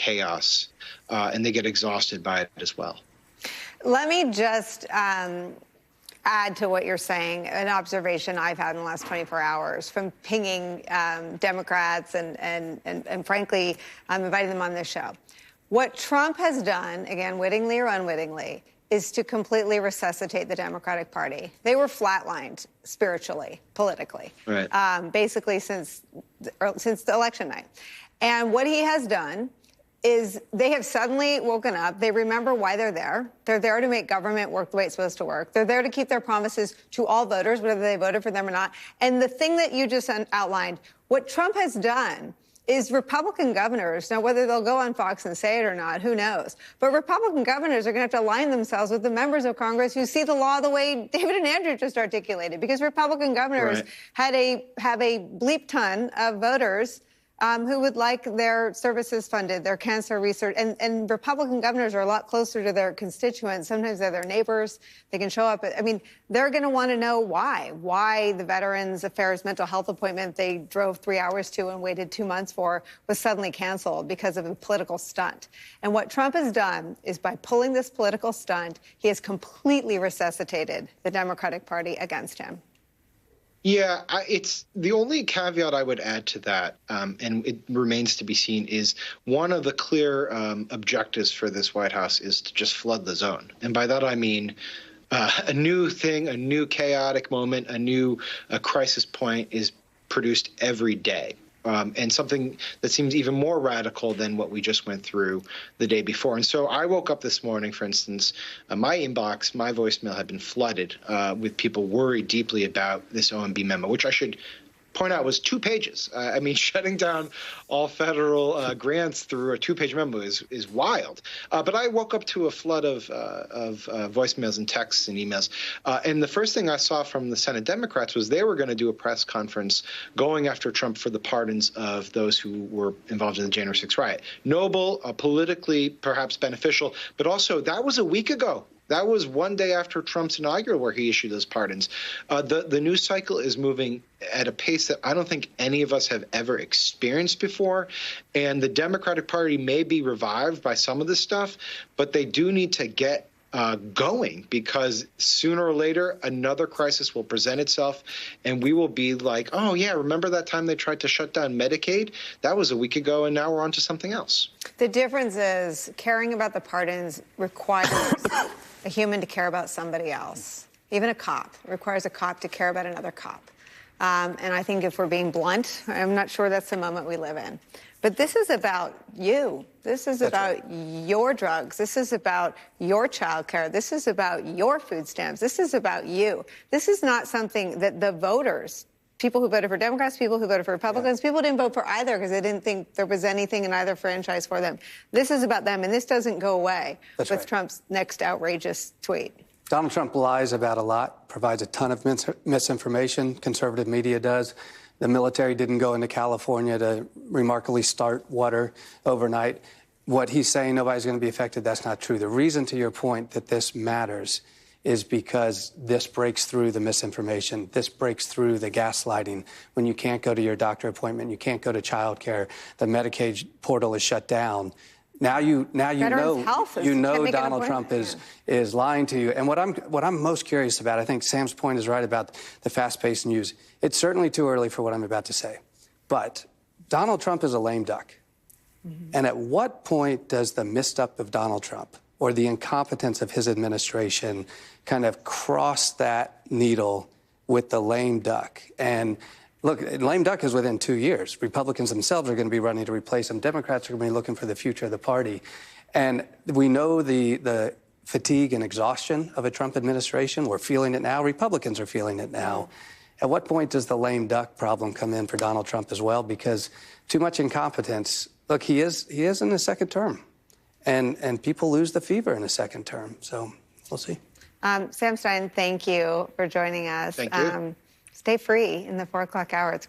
chaos, and they get exhausted by it as well. Let me just add to what you're saying, an observation I've had in the last 24 hours from pinging Democrats and frankly, inviting them on this show. What Trump has done, again, wittingly or unwittingly, is to completely resuscitate the Democratic Party. They were flatlined spiritually, politically, right. Basically since the election night. And what he has done is they have suddenly woken up. They remember why they're there. They're there to make government work the way it's supposed to work. They're there to keep their promises to all voters, whether they voted for them or not. And the thing that you just outlined, what Trump has done is Republican governors, now whether they'll go on Fox and say it or not, who knows? But Republican governors are going to have to align themselves with the members of Congress who see the law the way David and Andrew just articulated, because Republican governors have a bleep ton of voters who would like their services funded, their cancer research. And Republican governors are a lot closer to their constituents. Sometimes they're their neighbors. They can show up. I mean, they're going to want to know why the Veterans Affairs mental health appointment they drove 3 hours to and waited 2 months for was suddenly canceled because of a political stunt. And what Trump has done is by pulling this political stunt, he has completely resuscitated the Democratic Party against him. Yeah, it's the only caveat I would add to that, and it remains to be seen, is one of the clear objectives for this White House is to just flood the zone. And by that I mean a new thing, a new chaotic moment, a new crisis point is produced every day. And something that seems even more radical than what we just went through the day before. And so I woke up this morning, for instance, my inbox, my voicemail had been flooded with people worried deeply about this OMB memo, which I should point out was 2 pages. I mean, shutting down all federal grants through a 2-page memo is wild. But I woke up to a flood of voicemails and texts and emails. And the first thing I saw from the Senate Democrats was they were going to do a press conference going after Trump for the pardons of those who were involved in the January 6th riot. Noble, politically perhaps beneficial, but also that was a week ago. That was one day after Trump's inaugural where he issued those pardons. The news cycle is moving at a pace that I don't think any of us have ever experienced before. And the Democratic Party may be revived by some of this stuff, but they do need to get going, because sooner or later another crisis will present itself and we will be like, oh, yeah, remember that time they tried to shut down Medicaid? That was a week ago, and now we're on to something else. The difference is caring about the pardons requires a human to care about somebody else. Even a cop requires a cop to care about another cop. And I think if we're being blunt, I'm not sure that's the moment we live in. But this is about you. This is about your drugs. This is about your child care. This is about your food stamps. This is about you. This is not something that the voters, people who voted for Democrats, people who voted for Republicans, people didn't vote for either because they didn't think there was anything in either franchise for them. This is about them, and this doesn't go away with Trump's next outrageous tweet. Donald Trump lies about a lot, provides a ton of misinformation. Conservative media does. The military didn't go into California to remarkably start water overnight. What he's saying, nobody's going to be affected, that's not true. The reason, to your point, that this matters is because this breaks through the misinformation. This breaks through the gaslighting. When you can't go to your doctor appointment, you can't go to child care, the Medicaid portal is shut down. Now you know Donald Trump is lying to you. And what I'm most curious about, I think Sam's point is right about the fast-paced news. It's certainly too early for what I'm about to say. But Donald Trump is a lame duck. Mm-hmm. And at what point does the misstep of Donald Trump or the incompetence of his administration kind of cross that needle with the lame duck? And look, lame duck is within 2 years. Republicans themselves are going to be running to replace him. Democrats are going to be looking for the future of the party. And we know the fatigue and exhaustion of a Trump administration. We're feeling it now. Republicans are feeling it now. At what point does the lame duck problem come in for Donald Trump as well? Because too much incompetence. Look, he is in his second term. And people lose the fever in a second term. So we'll see. Sam Stein, thank you for joining us. Thank you. Stay free in the 4 o'clock hour. It's